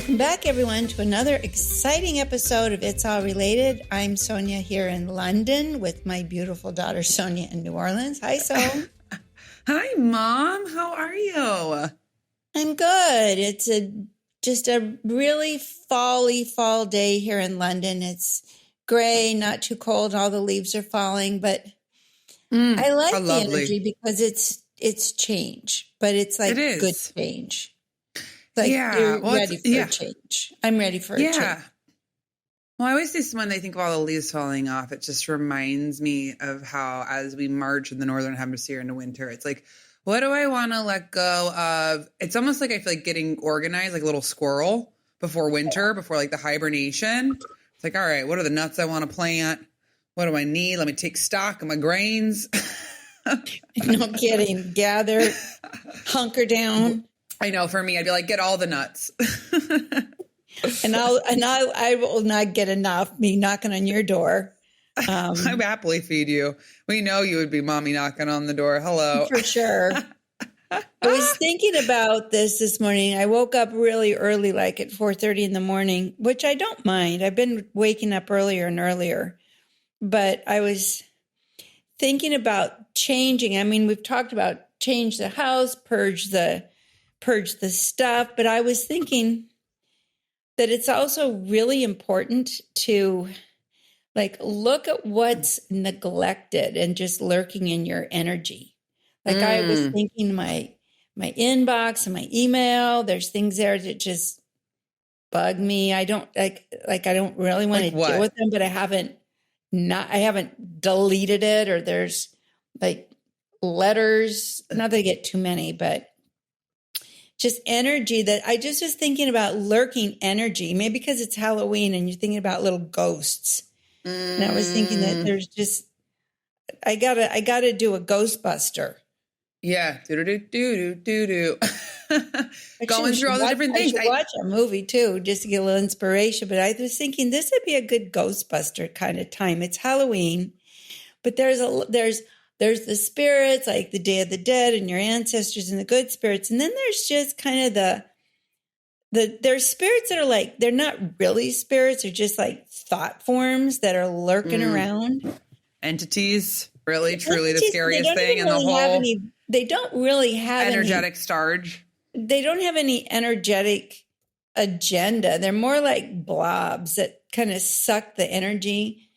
Welcome back, everyone, to another exciting episode of It's All Related. I'm Sonia here in London with my beautiful daughter, Sonia, in New Orleans. Hi, Son. Hi, Mom. How are you? I'm good. It's just a really fall day here in London. It's gray, not too cold. All the leaves are falling, but I like the energy because it's change, but it's like good change. Like you're ready for a change. I'm ready for a change. Well, I always say when I think of all the leaves falling off, it just reminds me of how as we march in the Northern Hemisphere into winter, it's like, what do I want to let go of? It's almost like I feel like getting organized, like a little squirrel before winter, before like the hibernation. It's like, all right, what are the nuts I want to plant? What do I need? Let me take stock of my grains. No kidding. Gather, hunker down. I know for me, I'd be like, get all the nuts. and I will not get enough, me knocking on your door. I would happily feed you. We know you would be mommy knocking on the door. Hello. For sure. I was thinking about this morning. I woke up really early, like at 4:30 in the morning, which I don't mind. I've been waking up earlier and earlier, but I was thinking about changing. I mean, we've talked about change the house, purge the stuff, but I was thinking that it's also really important to like look at what's neglected and just lurking in your energy. Like I was thinking my inbox and my email, there's things there that just bug me. I don't like I don't really want to deal with them, but I haven't deleted it, or there's like letters, not that I get too many, but just energy that I just was thinking about, lurking energy, maybe because it's Halloween and you're thinking about little ghosts. And I was thinking that there's just, I gotta do a Ghostbuster. Yeah. Do. Going through all the different things. I should watch a movie too, just to get a little inspiration. But I was thinking this would be a good Ghostbuster kind of time. It's Halloween, but there's the spirits, like the Day of the Dead and your ancestors and the good spirits. And then there's just kind of there's spirits that are like, they're not really spirits. They're just like thought forms that are lurking around. Entities, really, truly the scariest thing in the whole. They don't really have energetic starge. They don't have any energetic agenda. They're more like blobs that kind of suck the energy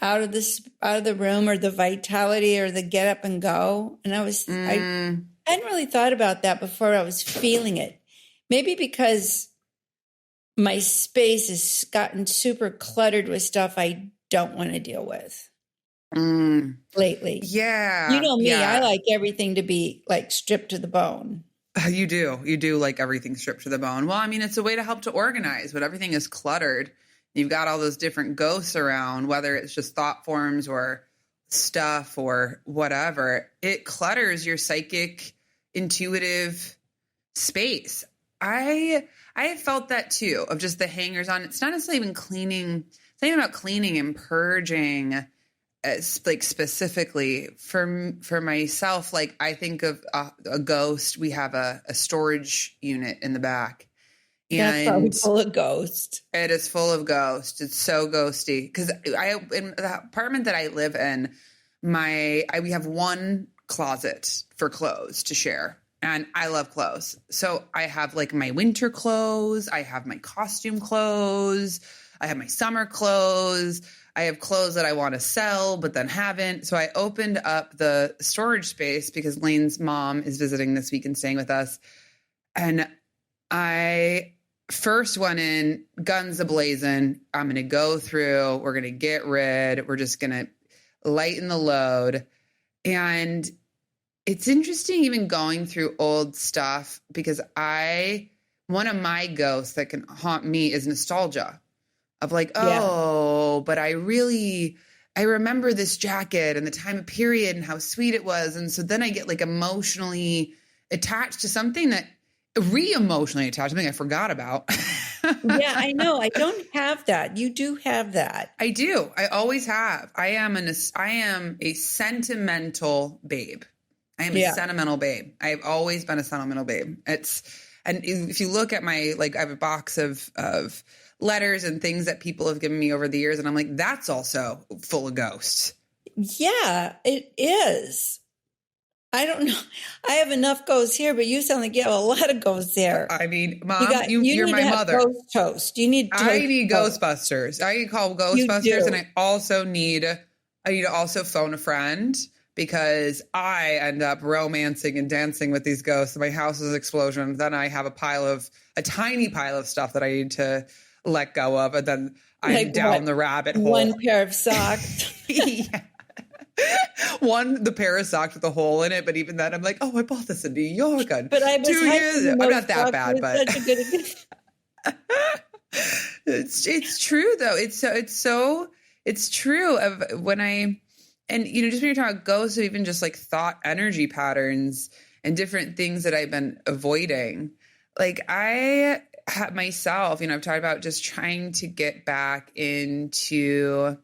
out of the room, or the vitality, or the get up and go. And I hadn't really thought about that before. I was feeling it. Maybe because my space has gotten super cluttered with stuff I don't want to deal with lately. Yeah. You know me, I like everything to be like stripped to the bone. You do like everything stripped to the bone. Well, I mean, it's a way to help to organize, but everything is cluttered. You've got all those different ghosts around, whether it's just thought forms or stuff or whatever. It clutters your psychic, intuitive space. I have felt that too, of just the hangers on. It's not necessarily even cleaning. It's not even about cleaning and purging, like specifically for myself. Like I think of a ghost. We have a storage unit in the back. That's probably full of ghosts. It is full of ghosts. It's so ghosty because in the apartment that I live in, we have one closet for clothes to share, and I love clothes. So I have like my winter clothes, I have my costume clothes, I have my summer clothes, I have clothes that I want to sell but then haven't. So I opened up the storage space because Lane's mom is visiting this week and staying with us, and I first went in, guns a-blazing. I'm going to go through. We're going to get rid. We're just going to lighten the load. And it's interesting even going through old stuff because one of my ghosts that can haunt me is nostalgia of like, but I remember this jacket and the time of period and how sweet it was. And so then I get like emotionally attached to something that re-emotionally attached, something I forgot about. Yeah, I know. I don't have that. You do have that. I do. I always have. I am a sentimental babe. I am a sentimental babe. I've always been a sentimental babe. And if you look at my, like, I have a box of letters and things that people have given me over the years. And I'm like, that's also full of ghosts. Yeah, it is. I don't know. I have enough ghosts here, but you sound like you have a lot of ghosts there. I mean, Mom, you you're need my to have mother. Ghost toast. You need I need Ghostbusters. I need to call Ghostbusters, and I also need to also phone a friend, because I end up romancing and dancing with these ghosts. My house is an explosion. Then I have a tiny pile of stuff that I need to let go of, and then I'm like down the rabbit hole. One pair of socks. Yeah. The pair of socks with a hole in it, but even then I'm like, oh, I bought this in New York on but I was 2 years. I'm not that bad, but such a good it's true though. It's true of when and just when you're talking about ghosts, or even just like thought energy patterns and different things that I've been avoiding. Like I have myself, I've talked about just trying to get back into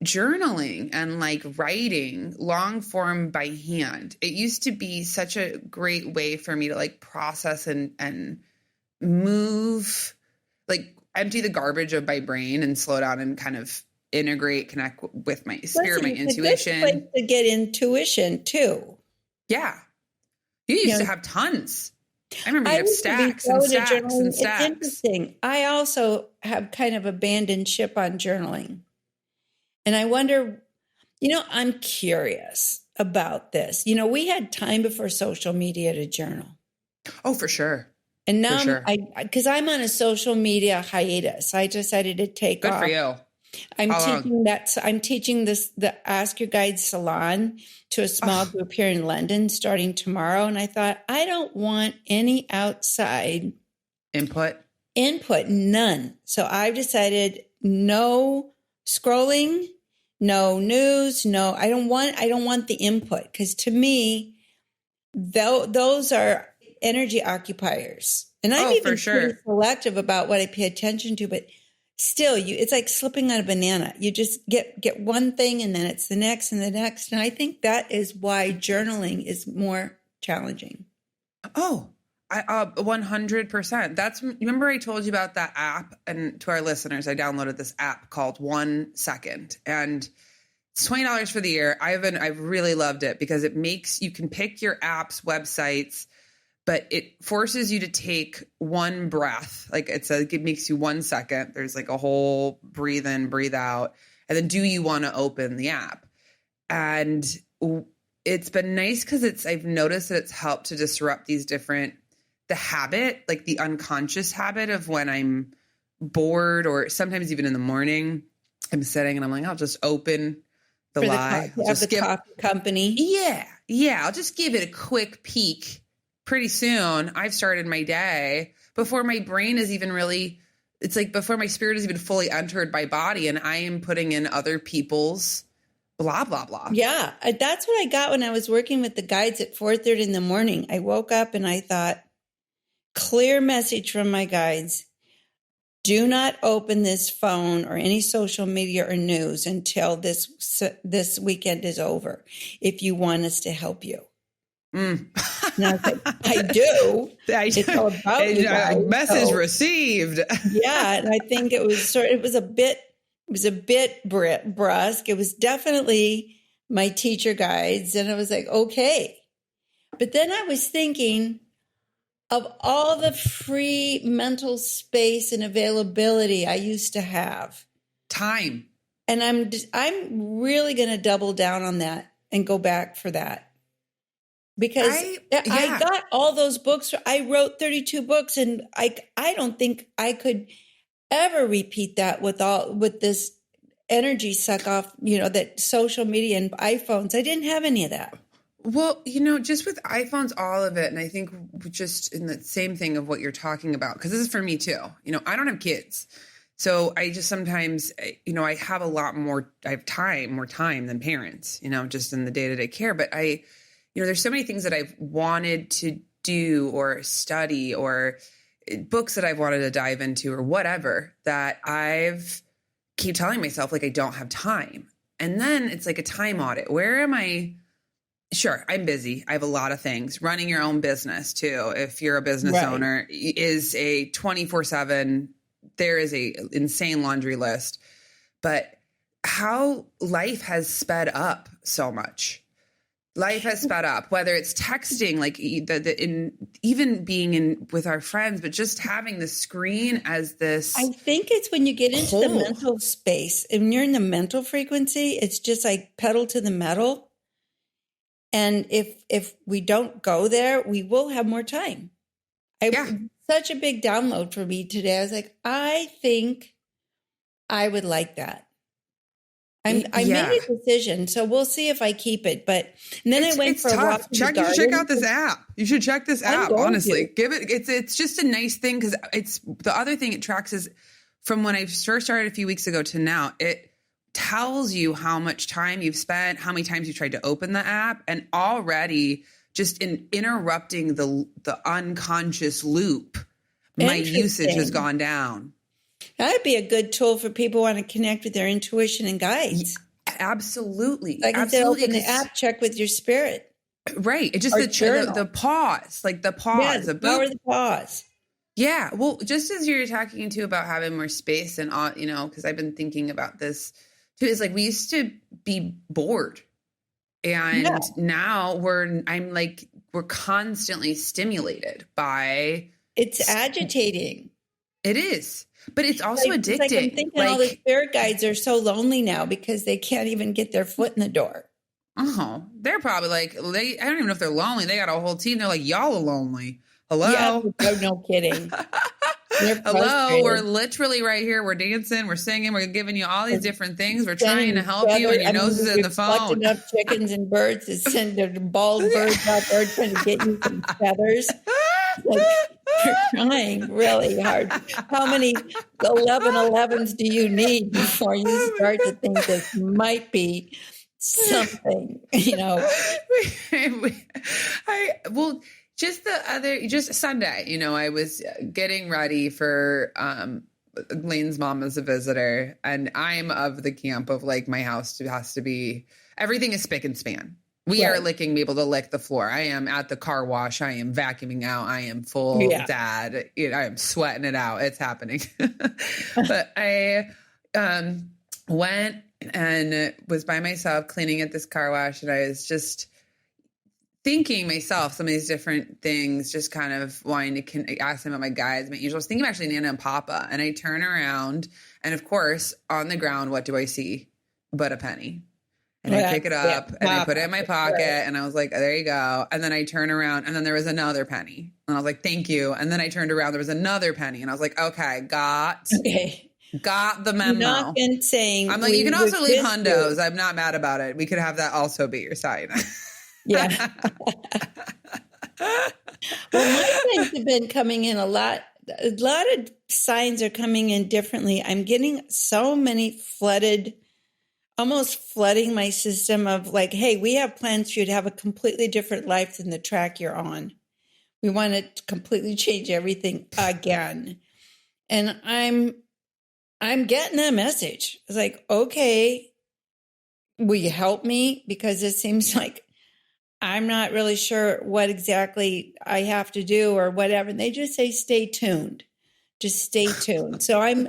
journaling and like writing long form by hand. It used to be such a great way for me to like process and move, like empty the garbage of my brain and slow down and kind of integrate, connect with my spirit, my intuition. It's a good place to get intuition too. Yeah. You used to have tons. I remember you have stacks and stacks and stacks. It's interesting. I also have kind of abandoned ship on journaling. And I wonder, I'm curious about this. We had time before social media to journal. Oh, for sure. And now because I'm on a social media hiatus, I decided to take off. Good for you. I'm teaching the Ask Your Guide Salon to a small group here in London starting tomorrow. And I thought, I don't want any outside input, none. So I've decided no scrolling, no news, no, I don't want the input, because to me, those are energy occupiers. And I'm even pretty selective about what I pay attention to, but still, it's like slipping on a banana. You just get one thing, and then it's the next and the next. And I think that is why journaling is more challenging. Oh, 100%. Remember I told you about that app, and to our listeners, I downloaded this app called 1 Second, and it's $20 for the year. I've really loved it because you can pick your apps, websites, but it forces you to take one breath. Like it makes you 1 second. There's like a whole breathe in, breathe out. And then do you want to open the app? And it's been nice because I've noticed that it's helped to disrupt the habit, like the unconscious habit of when I'm bored, or sometimes even in the morning, I'm sitting and I'm like, I'll just open the live. Coffee company. Yeah. I'll just give it a quick peek. Pretty soon I've started my day before my brain is even it's like before my spirit is even fully entered my body, and I am putting in other people's blah, blah, blah. Yeah. That's what I got when I was working with the guides at 4:30 in the morning. I woke up and I thought, clear message from my guides. Do not open this phone or any social media or news until this weekend is over, if you want us to help you. And I was like, I do. It's all about you guys. Message received. Yeah, and I think it was a bit brusque. It was definitely my teacher guides, and I was like, okay. But then I was thinking of all the free mental space and availability I used to have. Time. And I'm really going to double down on that and go back for that. Because I got all those books. I wrote 32 books, and I don't think I could ever repeat that with this energy suck off, that social media and iPhones. I didn't have any of that. Well, just with iPhones, all of it. And I think just in the same thing of what you're talking about, because this is for me too. I don't have kids. So I just sometimes, I have more time than parents, just in the day-to-day care. But there's so many things that I've wanted to do or study, or books that I've wanted to dive into, or whatever, that I've keep telling myself, like, I don't have time. And then it's like a time audit. Where am I Sure, I'm busy. I have a lot of things. Running your own business too, if you're a business Right. owner, is a 24/7. There is a insane laundry list. But how life has sped up so much. Life has sped up, whether it's texting, like even being in with our friends, but just having the screen as this. I think it's when you get into the Whole. mental space and you're in the mental frequency, it's just like pedal to the metal. And if we don't go there, we will have more time. Such a big download for me today. I was like, I think I would like that. I made a decision, so we'll see if I keep it. But and then I went for a walk. You should check out this app. You should check this app. Honestly, give it. It's just a nice thing because it's the other thing it tracks is from when I first started a few weeks ago to now. It tells you how much time you've spent, how many times you've tried to open the app, and already just in interrupting the unconscious loop, my usage has gone down. That'd be a good tool for people who want to connect with their intuition and guides. Absolutely. Like instead of open the app, check with your spirit. Right. It's just the pause, like the pause. Yeah, the power of the pause. Yeah. Well, just as you're talking too about having more space and all, because I've been thinking about this too, is like we used to be bored. And now we're constantly stimulated by. It's agitating. It is. But it's also addicting. It's like I'm thinking all the spirit guides are so lonely now because they can't even get their foot in the door. Oh, they're probably I don't even know if they're lonely. They got a whole team. They're like, y'all are lonely. Hello? Yeah, no kidding. Hello, we're literally right here. We're dancing, we're singing, we're giving you all these different things. We're trying to help you, and your nose is in the phone. Collecting up chickens and birds to send the bald birds out there trying to get you some feathers. Like, you're trying really hard. How many 1111s do you need before you start to think this might be something, Just Sunday, I was getting ready for Lane's mom as a visitor, and I'm of the camp of like my house has to be, everything is spick and span. We are able to lick the floor. I am at the car wash. I am vacuuming out. I am full dad. I am sweating it out. It's happening. But I went and was by myself cleaning at this car wash, and I was just thinking myself some of these different things, just kind of wanting to ask them about my guides, my angels. I was thinking actually Nana and Papa, and I turn around, and of course, on the ground, what do I see but a penny? And I pick it up and I put it in my pocket, and I was like, there you go. And then I turn around, and then there was another penny, and I was like, thank you. And then I turned around, there was another penny, and I was like, okay, got the memo. You've not been saying, I'm like, you can also leave hundos. I'm not mad about it. We could have that also be your sign. Yeah. Well, my signs have been coming in a lot. A lot of signs are coming in differently. I'm getting so many almost flooding my system of like, hey, we have plans for you to have a completely different life than the track you're on. We want to completely change everything again. And I'm getting a message. It's like, okay, will you help me? Because it seems like I'm not really sure what exactly I have to do or whatever. And they just say, stay tuned. Just stay tuned. So I'm.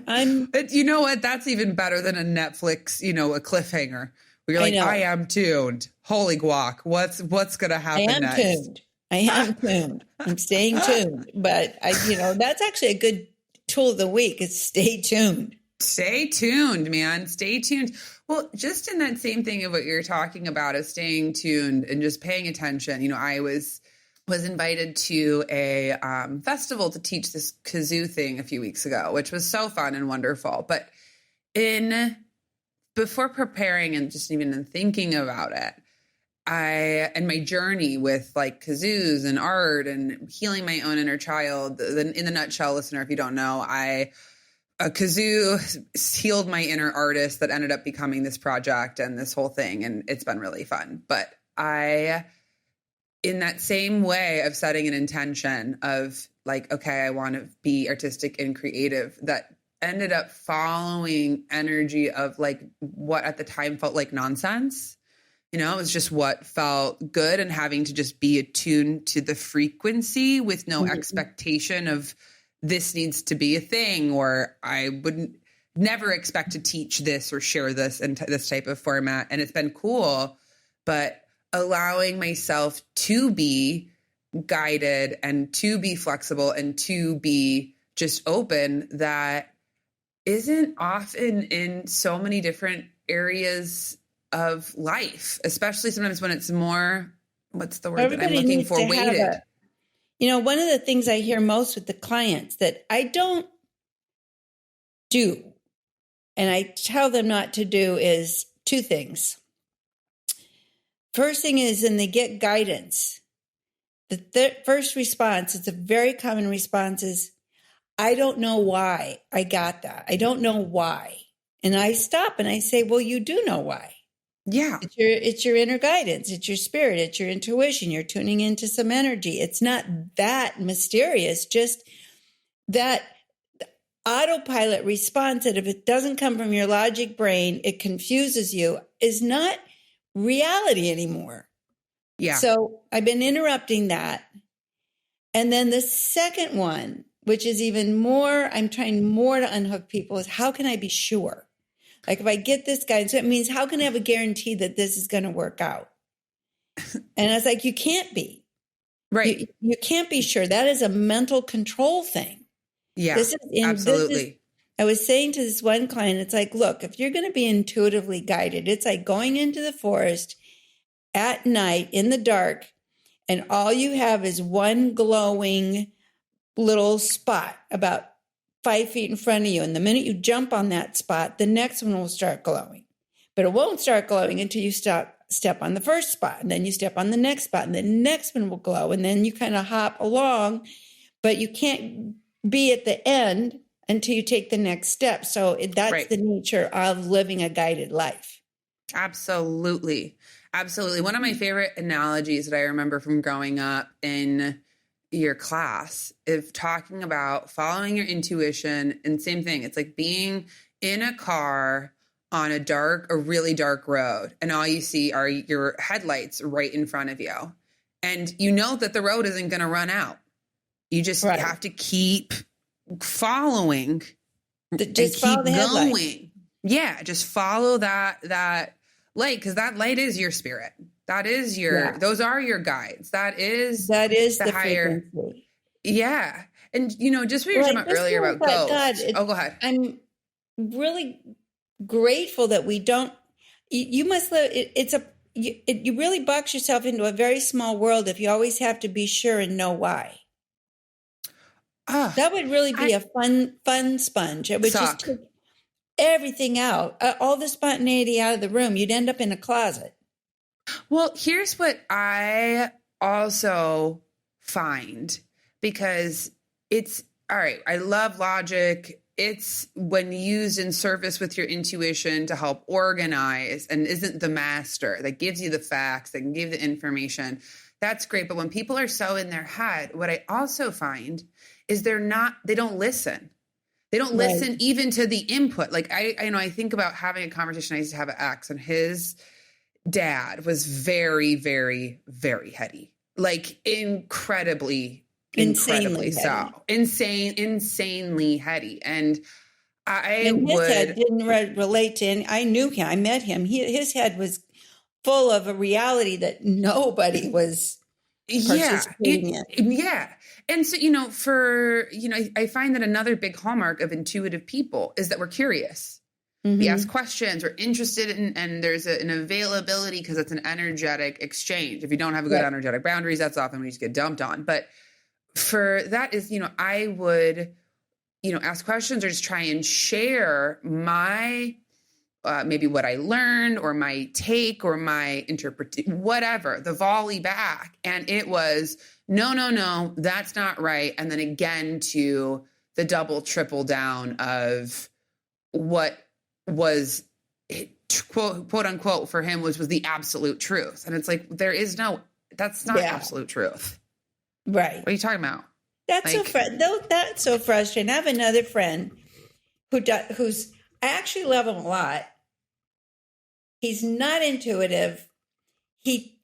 You know what? That's even better than a Netflix, a cliffhanger. Where you're like, I am tuned. Holy guac! What's going to happen next? I am tuned. I'm staying tuned. But that's actually a good tool of the week. Is stay tuned. Stay tuned, man. Stay tuned. Well, just in that same thing of what you're talking about is staying tuned and just paying attention. I was invited to a festival to teach this kazoo thing a few weeks ago, which was so fun and wonderful. But before preparing and just even in thinking about it, and my journey with like kazoos and art and healing my own inner child, in the nutshell, listener, if you don't know, a kazoo healed my inner artist that ended up becoming this project and this whole thing. And it's been really fun. But in that same way of setting an intention of like, okay, I want to be artistic and creative, that ended up following energy of like what at the time felt like nonsense. You know, it was just what felt good, and having to just be attuned to the frequency with no expectation of this needs to be a thing, or I wouldn't never expect to teach this or share this in this type of format. And it's been cool, but allowing myself to be guided and to be flexible and to be just open, that isn't often in so many different areas of life, especially sometimes when it's more, what's the word Everybody that I'm looking needs for? to have Weighted. one of the things I hear most with the clients that I don't do, and I tell them not to do, is two things. First thing is, and they get guidance. The first response, it's a very common response, is, I don't know why I got that. I don't know why. And I stop and I say, well, you do know why. Yeah. It's your inner guidance. It's your spirit. It's your intuition. You're tuning into some energy. It's not that mysterious, just that autopilot response that if it doesn't come from your logic brain, it confuses you, is not reality anymore. Yeah. So I've been interrupting that. And then the second one, which is even more, I'm trying more to unhook people, is how can I be sure? Like if I get this guidance, so it means how can I have a guarantee that this is going to work out? And I was like, you can't be. Right. You can't be sure. That is a mental control thing. Yeah, absolutely. I was saying to this one client, it's like, look, if you're going to be intuitively guided, it's like going into the forest at night in the dark, and all you have is one glowing little spot about 5 feet in front of you. And the minute you jump on that spot, the next one will start glowing. But it won't start glowing until you step on the first spot. And then you step on the next spot, and the next one will glow. And then you kind of hop along, but you can't be at the end until you take the next step. So that's Right. the nature of living a guided life. Absolutely. Absolutely. One of my favorite analogies that I remember from growing up in your class is talking about following your intuition. And same thing. It's like being in a car on a really dark road, and all you see are your headlights right in front of you. And you know that the road isn't going to run out. You just have to keep following, just follow the headlight. Going. Yeah, just follow that light, because that light is your spirit. That is those are your guides. That is the higher frequency. Yeah. And just what you were talking about earlier about ghosts. Go ahead. I'm really grateful that we don't. You must live. You really box yourself into a very small world if you always have to be sure and know why. That would really be a fun sponge. It would just take everything out, all the spontaneity out of the room. You'd end up in a closet. Well, here's what I also find, because it's all right. I love logic. It's when used in service with your intuition to help organize and isn't the master that gives you the facts, that can give the information. That's great. But when people are so in their head, what I also find is they don't listen. They don't listen even to the input. Like I think about having a conversation. I used to have an ex, and his dad was very, very, very heady, like insanely heady. And his head didn't relate to any. I knew him. I met him. His head was full of a reality that nobody was participating in. Yeah. And so, I find that another big hallmark of intuitive people is that we're curious. Mm-hmm. We ask questions, we're interested in, and there's an availability because it's an energetic exchange. If you don't have a good energetic boundaries, that's often when you just get dumped on. But for that is, I would, ask questions or just try and share my, maybe what I learned or my take or my interpretation, whatever, the volley back. And it was, no, that's not right. And then again to the double, triple down of what was quote unquote for him was the absolute truth. And it's like, that's not absolute truth. Right. What are you talking about? That's so frustrating. I have another friend who's, I actually love him a lot. He's not intuitive. he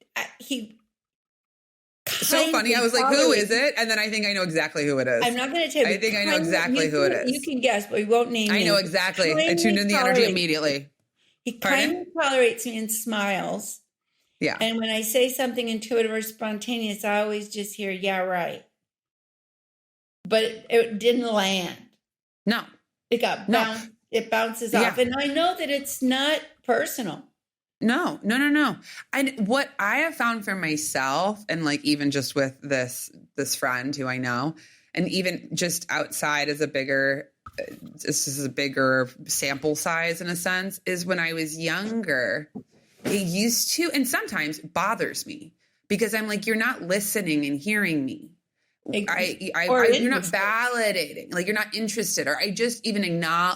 So funny. I was like, who is it? And then I think I know exactly who it is. I'm not going to tell you. I think I know exactly who it is. You can guess, but we won't name I know names. exactly. I tuned in the energy immediately. He kindly tolerates me and smiles. Yeah. And when I say something intuitive or spontaneous, I always just hear, yeah, right. But it didn't land. No. It got bounced. It bounces off. And I know that it's not personal. No. And what I have found for myself, and like even just with this friend who I know, and even just outside as this is a bigger sample size in a sense, is when I was younger, it used to, and sometimes bothers me because I'm like, you're not listening and hearing me. You're not validating, like you're not interested, or I just even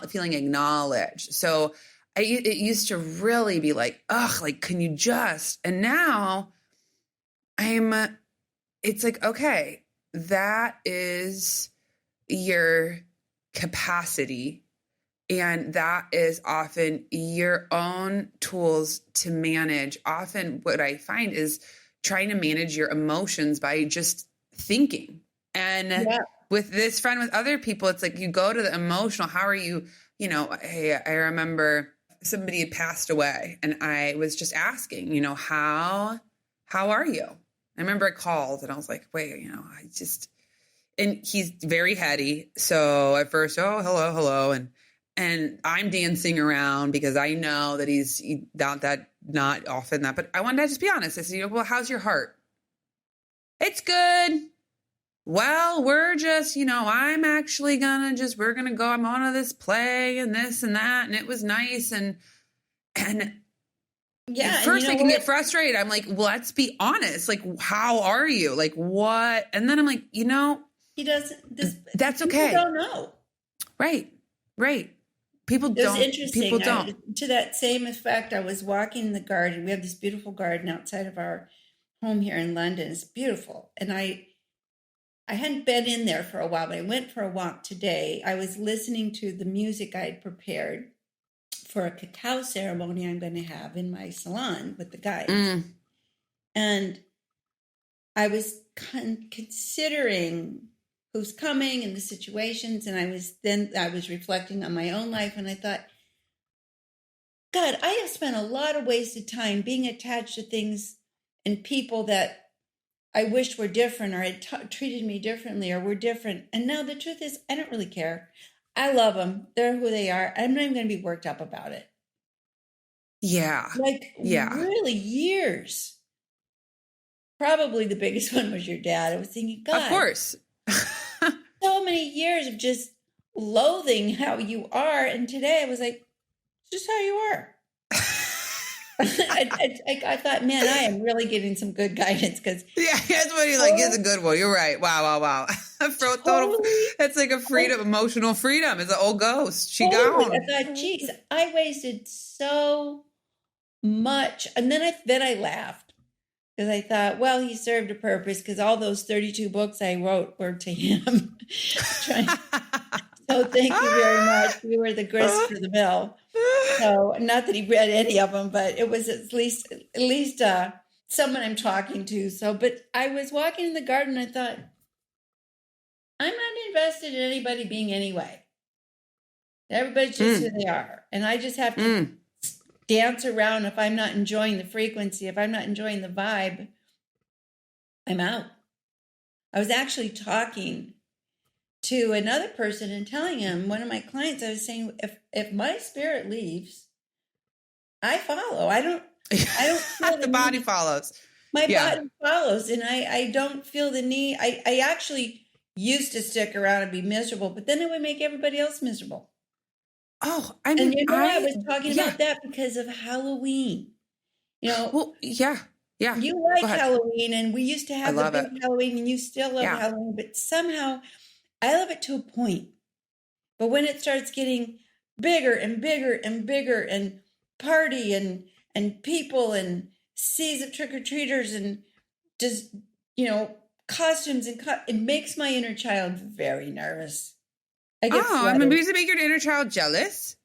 feeling acknowledged. So it used to really be like, ugh, like, can you just, and now it's like, okay, that is your capacity. And that is often your own tools to manage. Often what I find is trying to manage your emotions by just thinking. And with this friend, with other people, it's like you go to the emotional. How are you? Hey, I remember somebody had passed away and I was just asking, how are you? I remember I called and I was like, wait, and he's very heady. So at first, oh, hello. And I'm dancing around because I know that he's not often that, but I wanted to just be honest. I said, well, how's your heart? It's good. Well, we're just, I'm actually we're going to go, I'm on to this play and this and that. And it was nice. And at first I can get frustrated. I'm like, well, let's be honest. Like, how are you? Like what? And then I'm like, he doesn't, that's okay. People don't know. Right. People don't. Interesting. People don't. To that same effect, I was walking in the garden. We have this beautiful garden outside of our home here in London. It's beautiful. And I hadn't been in there for a while, but I went for a walk today. I was listening to the music I had prepared for a cacao ceremony I'm going to have in my salon with the guides. And I was considering who's coming and the situations. And I was reflecting on my own life. And I thought, God, I have spent a lot of wasted time being attached to things and people that I wished were different or had treated me differently or were different. And now the truth is, I don't really care. I love them. They're who they are. I'm not even going to be worked up about it. Yeah. Really years. Probably the biggest one was your dad. I was thinking, God. Of course. So many years of just loathing how you are. And today I was like, it's just how you are. I thought, man, I am really getting some good guidance because that's what you're like. It's a good one. You're right. Wow. It's like a freedom, emotional freedom. It's an old ghost. She gone. I thought, geez, I wasted so much, and then I laughed because I thought, well, he served a purpose because all those 32 books I wrote were to him. So thank you very much. You were the grist for the mill. So not that he read any of them, but it was at least someone I'm talking to. So, but I was walking in the garden. I thought, I'm not invested in anybody being anyway. Everybody's just who they are. And I just have to dance around. If I'm not enjoying the frequency, if I'm not enjoying the vibe, I'm out. I was actually talking to another person and telling him, one of my clients, I was saying, if my spirit leaves, I follow. I don't feel the body follows. My body follows. And I don't feel the need. I actually used to stick around and be miserable, but then it would make everybody else miserable. Oh, I mean, and I was talking about that because of Halloween. Well, yeah. You like Halloween, and we used to have the big Halloween, and you still love Halloween, but somehow I love it to a point. But when it starts getting bigger and bigger and bigger, and party and people and seas of trick-or-treaters and just, costumes it makes my inner child very nervous. I get does it make your inner child jealous?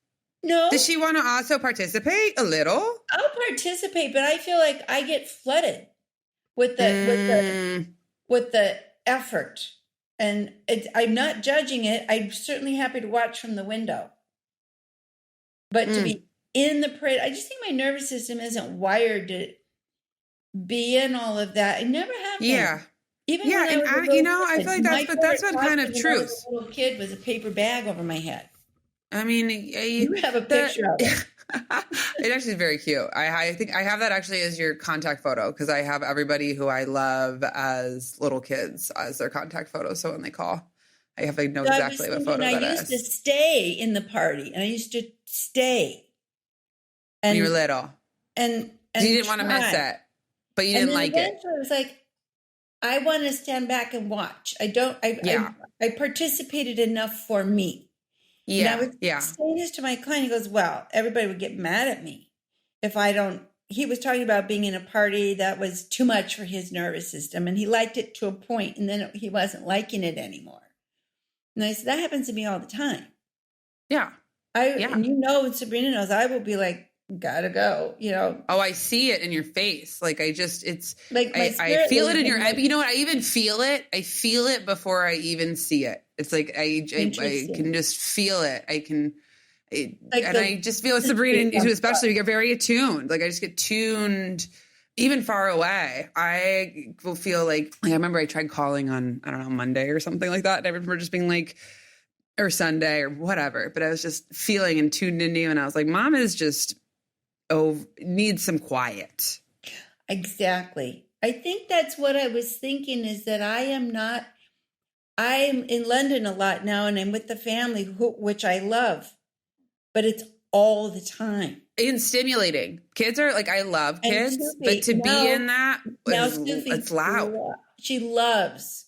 No. Does she want to also participate a little? I'll participate, but I feel like I get flooded with the effort. And I'm not judging it. I'm certainly happy to watch from the window. But to be in the parade, I just think my nervous system isn't wired to be in all of that. I never have been. Yeah. Even Yeah. when And I feel like that's been kind of truth. A little kid with a paper bag over my head. I mean, you have a picture of it. It actually is very cute. I think I have that actually as your contact photo because I have everybody who I love as little kids as their contact photo. So when they call, I know exactly what photo that is. I used to stay in the party, and I used to stay. And when you were little, and you didn't want to miss it, but you didn't like it. I was like, I want to stand back and watch. I participated enough for me. Yeah. And I would say this to my client. He goes, well, everybody would get mad at me if I don't. He was talking about being in a party that was too much for his nervous system. And he liked it to a point, and then he wasn't liking it anymore. And I said, that happens to me all the time. Yeah. And and Sabrina knows, I will be like, gotta go, Oh, I see it in your face. Like, it's like, I feel it in your, you know what? I even feel it. I feel it before I even see it. It's like, I can just feel it. I just feel it, Sabrina, especially you get very attuned. Like I just get tuned even far away. I will feel like I remember I tried calling on, I don't know, Monday or something like that. And I remember just being like, or Sunday or whatever, but I was just feeling and tuned into you. And I was like, Mom is just, needs some quiet. Exactly. I think that's what I was thinking is that I'm in London a lot now and I'm with the family, which I love, but it's all the time. And stimulating. Kids are like, I love kids, but to be in that, it's loud. She loves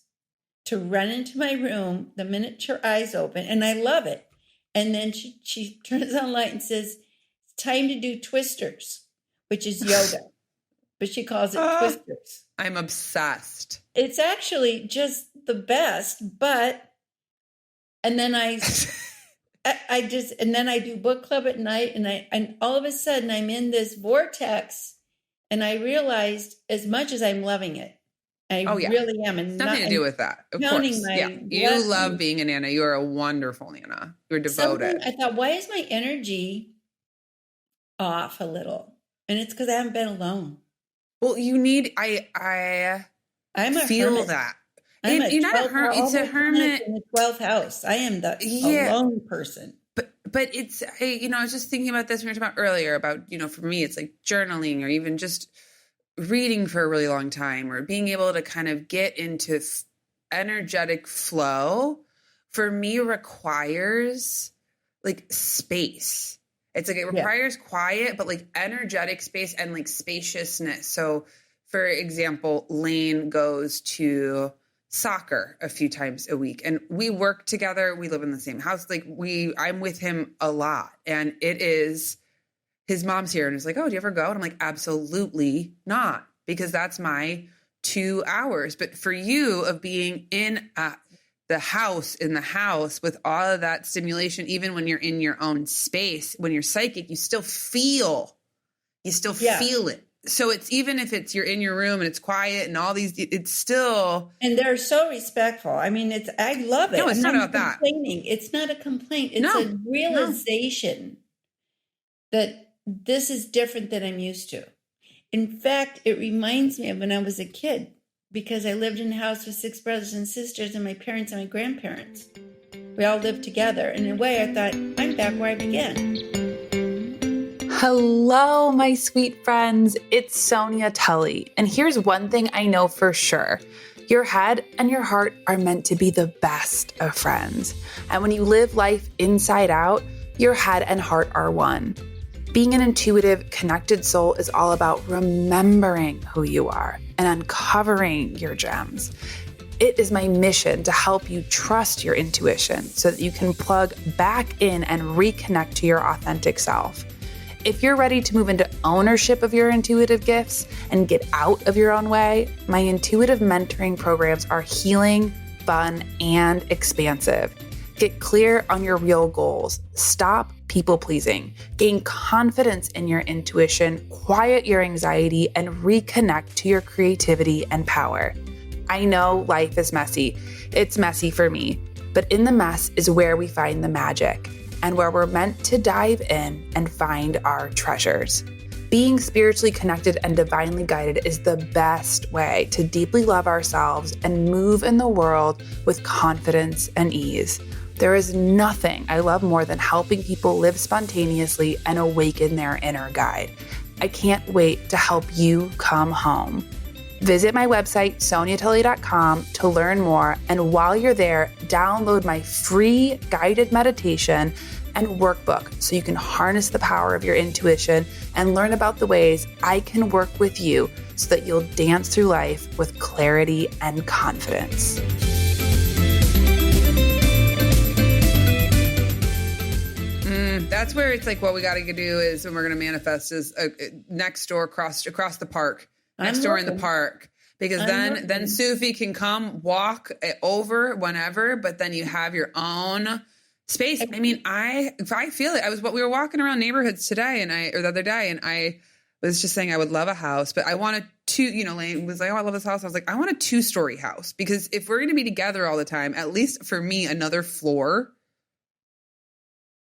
to run into my room the minute her eyes open, and I love it. And then she turns on the light and says, it's time to do twisters, which is yoga, but she calls it twisters. I'm obsessed. It's actually just the best, and then I do book club at night, and all of a sudden I'm in this vortex, and I realized as much as I'm loving it, I really am. And nothing to do with that. Of course. You love being a Nana. You are a wonderful Nana. You're devoted. I thought, why is my energy off a little? And it's because I haven't been alone. Well, you need, I'm a feel hermit. That. You're not a hermit. It's a hermit in the 12th house. I am the alone person. But it's, I was just thinking about this when we were talking about earlier about, for me, it's like journaling or even just reading for a really long time or being able to kind of get into energetic flow for me requires like space. It's like, it requires quiet, but like energetic space and like spaciousness. So for example, Lane goes to soccer a few times a week and we work together. We live in the same house. Like I'm with him a lot, and it is, his mom's here and it's like, oh, do you ever go? And I'm like, absolutely not, because that's my 2 hours. But for you of being in the house with all of that stimulation, even when you're in your own space, when you're psychic, you still feel it. So it's, even if you're in your room and it's quiet and all these, it's still. And they're so respectful. I mean, I love it. No, it's not about that. It's not a complaint. It's a realization that this is different than I'm used to. In fact, it reminds me of when I was a kid, because I lived in a house with 6 brothers and sisters and my parents and my grandparents. We all lived together. And in a way, I thought, I'm back where I began. Hello, my sweet friends. It's Sonia Tully. And here's one thing I know for sure. Your head and your heart are meant to be the best of friends. And when you live life inside out, your head and heart are one. Being an intuitive, connected soul is all about remembering who you are and uncovering your gems. It is my mission to help you trust your intuition so that you can plug back in and reconnect to your authentic self. If you're ready to move into ownership of your intuitive gifts and get out of your own way, my intuitive mentoring programs are healing, fun, and expansive. Get clear on your real goals. Stop people pleasing. Gain confidence in your intuition, quiet your anxiety, and reconnect to your creativity and power. I know life is messy. It's messy for me, but in the mess is where we find the magic and where we're meant to dive in and find our treasures. Being spiritually connected and divinely guided is the best way to deeply love ourselves and move in the world with confidence and ease. There is nothing I love more than helping people live spontaneously and awaken their inner guide. I can't wait to help you come home. Visit my website, soniatully.com, to learn more. And while you're there, download my free guided meditation and workbook so you can harness the power of your intuition and learn about the ways I can work with you so that you'll dance through life with clarity and confidence. That's where it's like what we got to do is when we're going to manifest is next door across the park, next door in the park. Because then Sufi can come walk over whenever, but then you have your own space. I mean, I feel it. We were walking around neighborhoods today or the other day, and I was just saying I would love a house, but I want Lane was like, oh, I love this house. I was like, I want a 2-story house, because if we're going to be together all the time, at least for me, another floor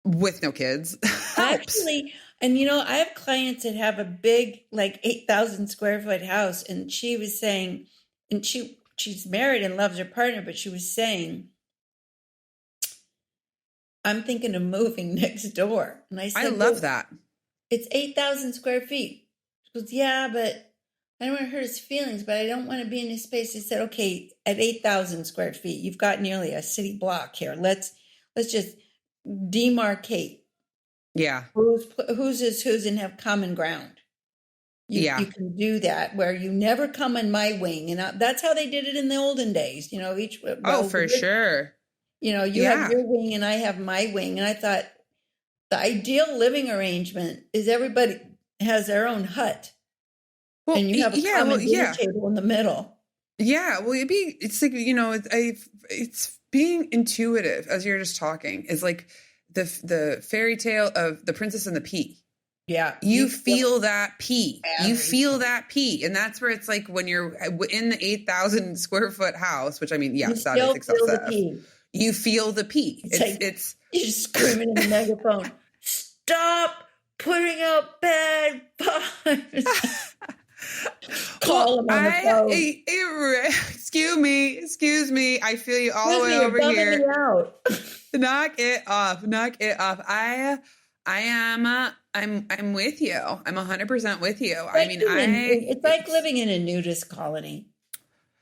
with no kids. Actually, and I have clients that have a big, like 8,000 square foot house. And she was saying, and she's married and loves her partner, but she was saying, I'm thinking of moving next door. And I said, I love that. It's 8,000 square feet. She goes, yeah, but I don't want to hurt his feelings, but I don't want to be in his space. I said, okay, at 8,000 square feet, you've got nearly a city block here. Let's just demarcate. Yeah. Who's is whose and have common ground. You can do that where you never come in my wing. And that's how they did it in the olden days. For sure. You have your wing and I have my wing. And I thought the ideal living arrangement is everybody has their own hut. Well, and you have a common dinner table in the middle. Yeah. Well, it's like, it's being intuitive, as you're just talking, is like the fairy tale of the Princess and the Pea. Yeah. You feel that pea. You feel that pea. And that's where it's like when you're in the 8,000 square foot house, which I mean, yes, that is excessive. You feel the pea. It's you're screaming in the megaphone, stop putting out bad vibes. Call him on the phone. Excuse me. I feel you all the way over here. Me out. Knock it off. I'm with you. I'm 100% with you. It's like living in a nudist colony.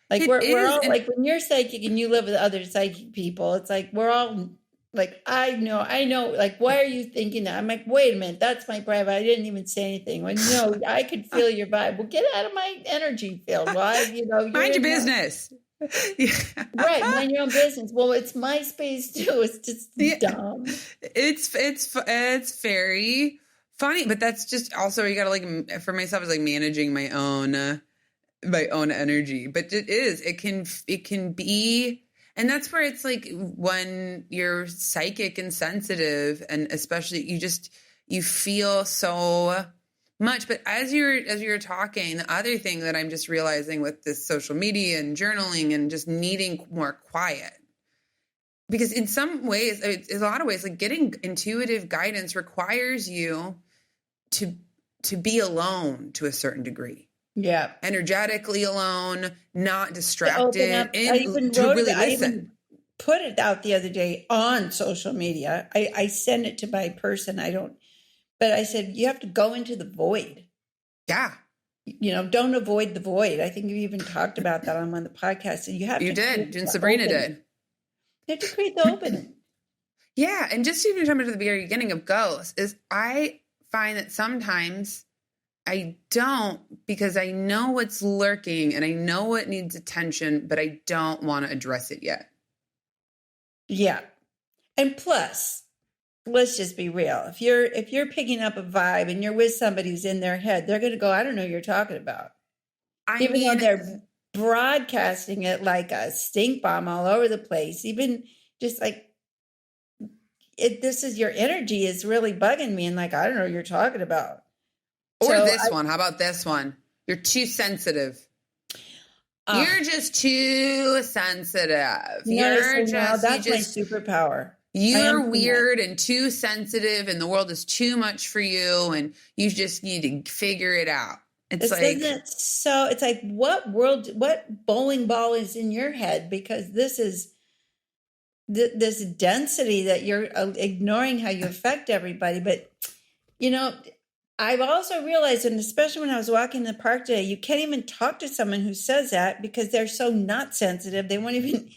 Like we're all like, when you're psychic and you live with other psychic people, it's like we're all like, I know. Like, why are you thinking that? I'm like, wait a minute, that's my private. I didn't even say anything. Well, no, I could feel your vibe. Well, get out of my energy field. Why? Mind your business. Right, mind your own business. Well, it's my space too. It's just dumb. It's very funny, but that's just also you gotta like, for myself, is like managing my own energy. But it can be, and that's where it's like when you're psychic and sensitive, and especially you feel so much. But as you're talking, the other thing that I'm just realizing with this social media and journaling and just needing more quiet, because in some ways, in a lot of ways, like getting intuitive guidance requires you to be alone to a certain degree. Yeah. Energetically alone, not distracted. I even put it out the other day on social media. I sent it to my person. But I said, you have to go into the void. Yeah. Don't avoid the void. I think you even talked about that on the podcast. And you did. And Sabrina did. You have to create the opening. Yeah. And just even talking to the very beginning of ghosts is I find that sometimes I don't, because I know what's lurking and I know what needs attention, but I don't want to address it yet. Yeah. And plus, let's just be real. If you're picking up a vibe and you're with somebody who's in their head, they're going to go, I don't know what you're talking about. Even though they're broadcasting it like a stink bomb all over the place, even just like, this is your energy is really bugging me. And like, I don't know what you're talking about. Or this one. How about this one? You're too sensitive. You're just too sensitive. That's my superpower. You're weird and too sensitive, and the world is too much for you, and you just need to figure it out. It's like, what bowling ball is in your head? Because this is this density that you're ignoring how you affect everybody. But, I've also realized, and especially when I was walking in the park today, you can't even talk to someone who says that because they're so not sensitive. They won't even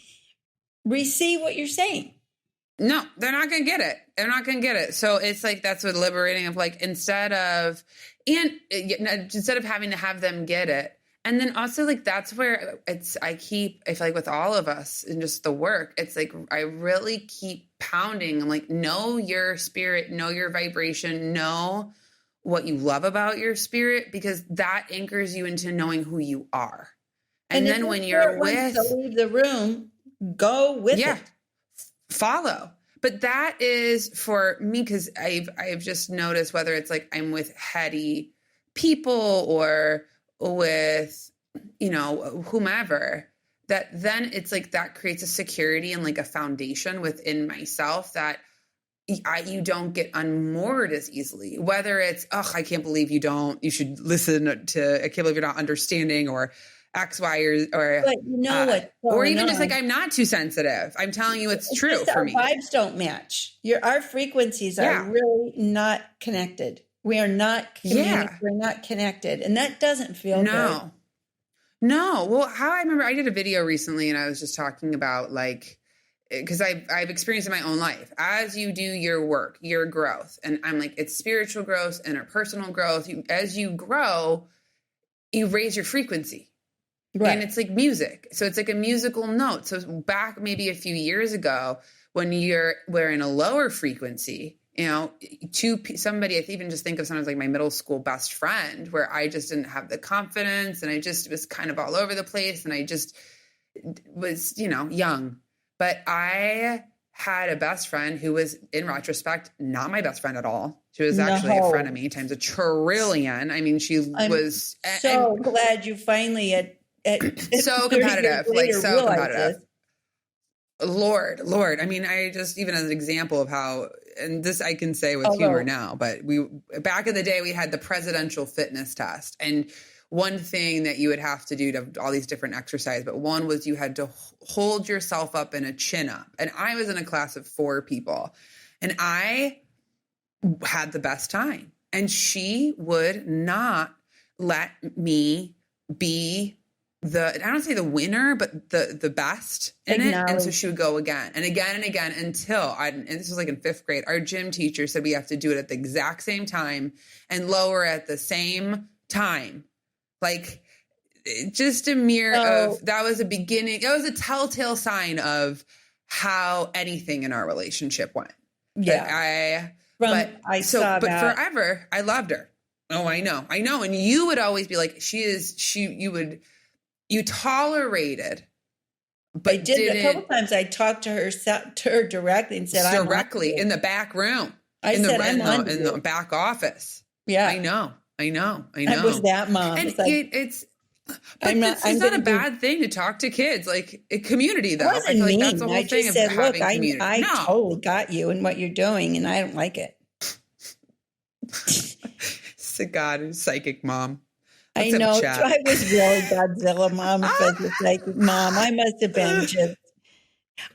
receive what you're saying. No, they're not going to get it. They're not going to get it. So it's like, that's what liberating of like, instead of having to have them get it. And then also like, that's where I feel like with all of us and just the work, it's like, I really keep pounding. I'm like, know your spirit, know your vibration, know what you love about your spirit, because that anchors you into knowing who you are. And then when you're to leave the room, go with it. Follow. But that is for me, because I've just noticed, whether it's like I'm with heady people or with, whomever, that then it's like that creates a security and like a foundation within myself that you don't get unmoored as easily. Whether it's, I can't believe you should listen to, I can't believe you're not understanding, or X, Y, or even just like, I'm not too sensitive. I'm telling you, it's true for me. Our vibes don't match. Our frequencies are really not connected. We are not we're not connected. And that doesn't feel good. No. Well, how I remember, I did a video recently and I was just talking about like, because I've experienced in my own life, as you do your work, your growth, and I'm like, it's spiritual growth, interpersonal growth. As you grow, you raise your frequency. Right. And it's like music. So it's like a musical note. So back maybe a few years ago, when we're in a lower frequency, somebody, I even just think of sometimes like my middle school best friend, where I just didn't have the confidence and I just was kind of all over the place and I just was, young. But I had a best friend who was, in retrospect, not my best friend at all. She was actually a friend of me times a trillion. I mean, was so glad you finally so competitive, so competitive. Lord. I mean, I just, even as an example of how, and this I can say with humor now, but back in the day, we had the presidential fitness test. And one thing that you would have to do to all these different exercises, but one was you had to hold yourself up in a chin up. And I was in a class of 4 people and I had the best time. And she would not let me be I don't say the winner, but the best in it. And so she would go again and again and again until and this was like in 5th grade, our gym teacher said we have to do it at the exact same time and lower at the same time. Like just a mirror of, that was a beginning. That was a telltale sign of how anything in our relationship went. Yeah. But forever I loved her. Oh, I know. And you would always be like, you tolerated, but I did a couple times. I talked to her directly and said, directly in the back room, in the back office. Yeah, I know. I was that mom. And it's not a bad thing to talk to kids, like a community though. I feel like that's the whole thing of having community. I totally got you and what you're doing, and I don't like it. God, psychic mom. I know. I was really Godzilla mom. Psychic mom. I must have been just.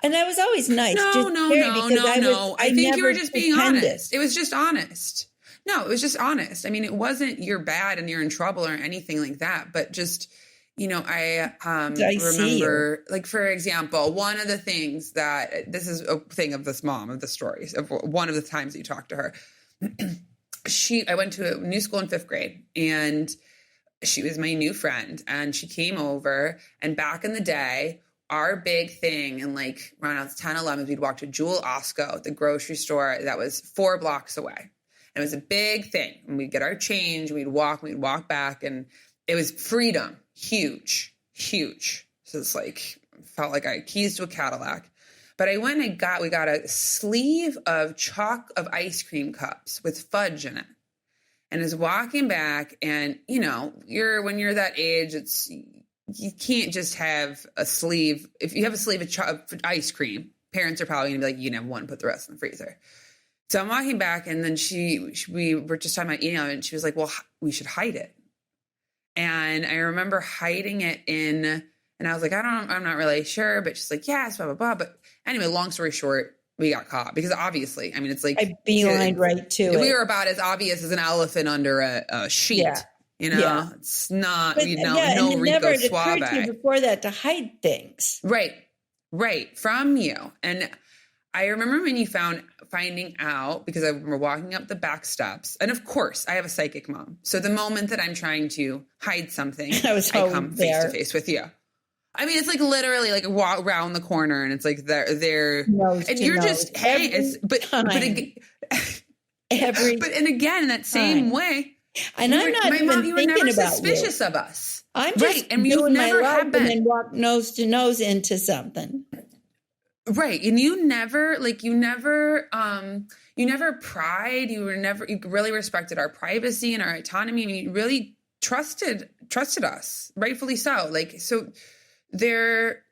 And I was always nice. No. I think you were just being honest. It was just honest. No, it was just honest. I mean, it wasn't you're bad and you're in trouble or anything like that. But just, I remember, like, for example, one of the things that, this is a thing of this mom, of the stories, of one of the times that you talked to her. I went to a new school in 5th grade and she was my new friend and she came over, and back in the day, our big thing, and like around 10, 11, we'd walk to Jewel Osco, the grocery store that was 4 blocks away. And it was a big thing. And we'd get our change, we'd walk back, and it was freedom. Huge. So it's like, felt like I had keys to a Cadillac. But I went and we got a sleeve of ice cream cups with fudge in it. And is walking back, and when you're that age, you can't just have a sleeve. If you have a sleeve of ice cream, parents are probably gonna be like, you can have one, put the rest in the freezer. So I'm walking back, and then we were just talking about eating it, and she was like, well, we should hide it. And I remember hiding it in, and I was like, I'm not really sure, but she's like, yes, blah, blah, blah. But anyway, long story short, we got caught because obviously, I mean, it's like I beelined right to it. We were about as obvious as an elephant under a sheet. Yeah. It's not, but, no and Rico never Suave. occurred to you before that to hide things. Right. From you. And I remember when you finding out, because I remember walking up the back steps, and of course I have a psychic mom. So the moment that I'm trying to hide something, I come face to face with you. I mean, it's like literally like walk around the corner, and it's like they're and you're just, hey, but again, in that same way. And I'm not even thinking about you. You were never suspicious of us. I'm just and you never have been. And then walk nose to nose into something. Right. And you never pried. You really respected our privacy and our autonomy. And you really trusted us, rightfully so. Like, so there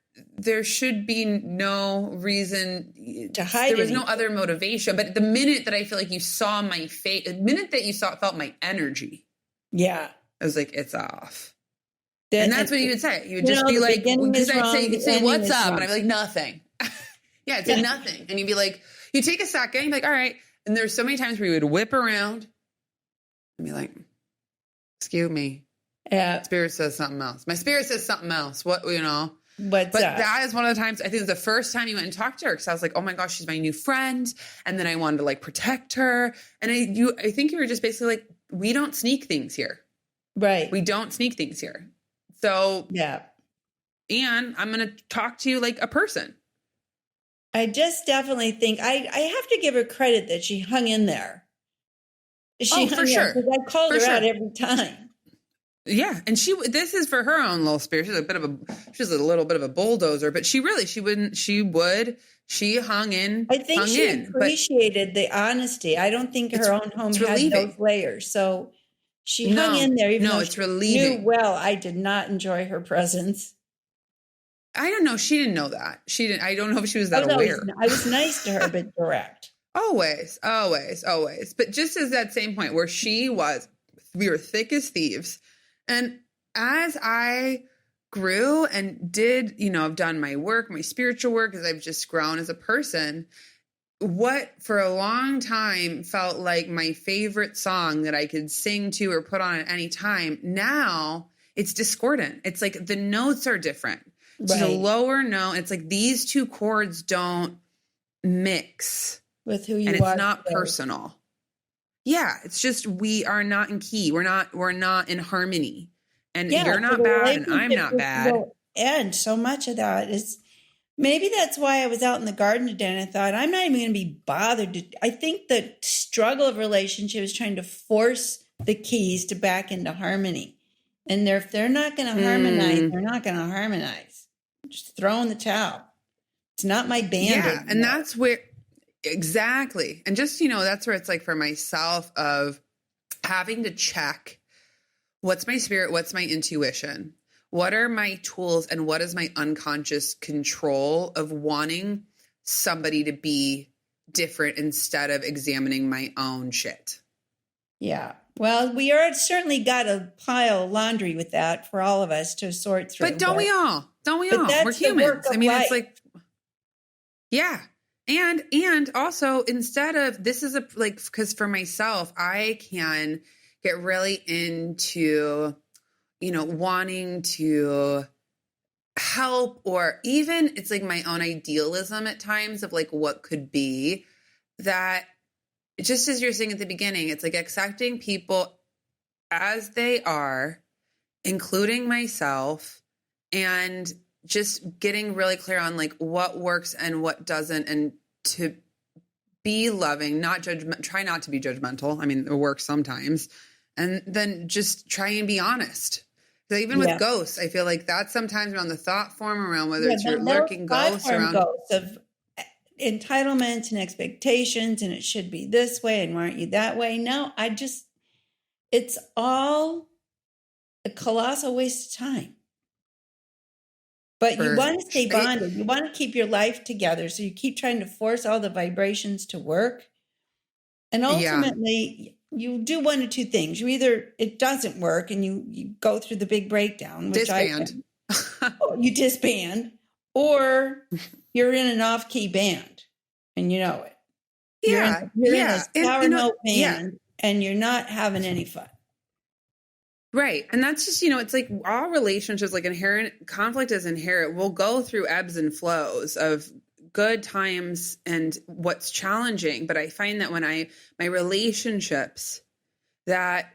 should be no reason to hide. There was no other motivation. But the minute that I feel like you saw my face, the minute that you felt my energy. Yeah. I was like, it's off. And that's what you would say. You would just be like, because you'd say, what's up? And I'd be like, nothing. Yeah, it's nothing. And you'd be like, you take a second, you'd be like, all right. And there's so many times where you would whip around and be like, excuse me. Yeah. Spirit says something else. My spirit says something else. But that is one of the times, I think it was the first time you went and talked to her, because I was like, oh my gosh, she's my new friend. And then I wanted to like protect her. And I think you were just basically like, we don't sneak things here. Right. We don't sneak things here. So yeah. And I'm going to talk to you like a person. I just definitely think I have to give her credit that she hung in there. For sure. Because I called her out every time. Yeah. And this is for her own little spirit. She's a little bit of a bulldozer, but she hung in. I think she appreciated the honesty. I don't think her own home had those layers. So she hung in there, even though it's she relieving. knew well I did not enjoy her presence. I don't know. She didn't know that. She didn't. I don't know if she was that aware. I was nice to her, but direct. Always. But just as that same point where we were thick as thieves. And as I grew and did, I've done my work, my spiritual work, as I've just grown as a person, what for a long time felt like my favorite song that I could sing to or put on at any time, now it's discordant. It's like the notes are different. It's a lower note. It's like these two chords don't mix with who you are. And it's not personal. Yeah. It's just, we are not in key. We're not in harmony. And you're not bad and I'm not bad. And so much of that is, maybe that's why I was out in the garden today and I thought, I'm not even going to be bothered. I think the struggle of relationship is trying to force the keys to back into harmony. And if they're not going to harmonize, they're not going to harmonize. Just throw in the towel. It's not my band. Yeah. And that's where, exactly. And just, that's where it's like for myself of having to check what's my spirit, what's my intuition, what are my tools, and what is my unconscious control of wanting somebody to be different instead of examining my own shit. Yeah. Well, we are certainly got a pile of laundry with that for all of us to sort through. But don't we all? We're humans. I mean, it's like, yeah. And also instead of, this is because for myself, I can get really into, wanting to help, or even it's like my own idealism at times of like what could be, that just as you're saying at the beginning, it's like accepting people as they are, including myself, and just getting really clear on like what works and what doesn't, and to be loving, try not to be judgmental. I mean, it works sometimes. And then just try and be honest. So even with ghosts, I feel like that's sometimes around the thought form, around whether it's your lurking ghosts, around ghosts of entitlements and expectations, and it should be this way, and why aren't you that way? No, it's all a colossal waste of time. But you want to stay bonded. You want to keep your life together. So you keep trying to force all the vibrations to work. And ultimately, you do one of two things. You either, it doesn't work and you go through the big breakdown. Which disband. You disband. Or you're in an off-key band and you know it. Yeah. You're in a sour note band and you're not having any fun. Right. And that's just, it's like all relationships, like inherent conflict is inherent. We'll go through ebbs and flows of good times and what's challenging. But I find that when my relationships that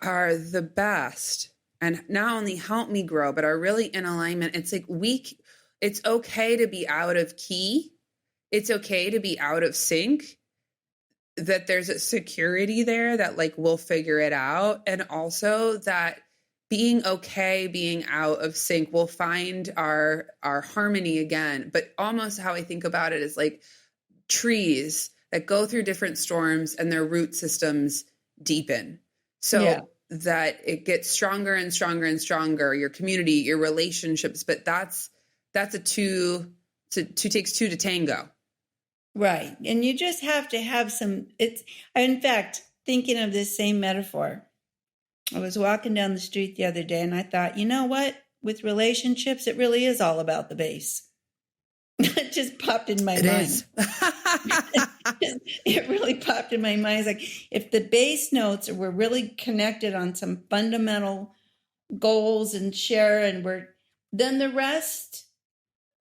are the best and not only help me grow, but are really in alignment, it's like it's okay to be out of key. It's okay to be out of sync. That there's a security there that like we'll figure it out. And also that being okay, being out of sync, we'll find our harmony again. But almost how I think about it is like trees that go through different storms and their root systems deepen. So that it gets stronger and stronger and stronger, your community, your relationships. But that's two takes two to tango. Right. And you just have to have in fact, thinking of this same metaphor, I was walking down the street the other day and I thought, you know what? With relationships, it really is all about the bass. It just popped in my mind. It really popped in my mind. It's like if the bass notes were really connected on some fundamental goals and share then the rest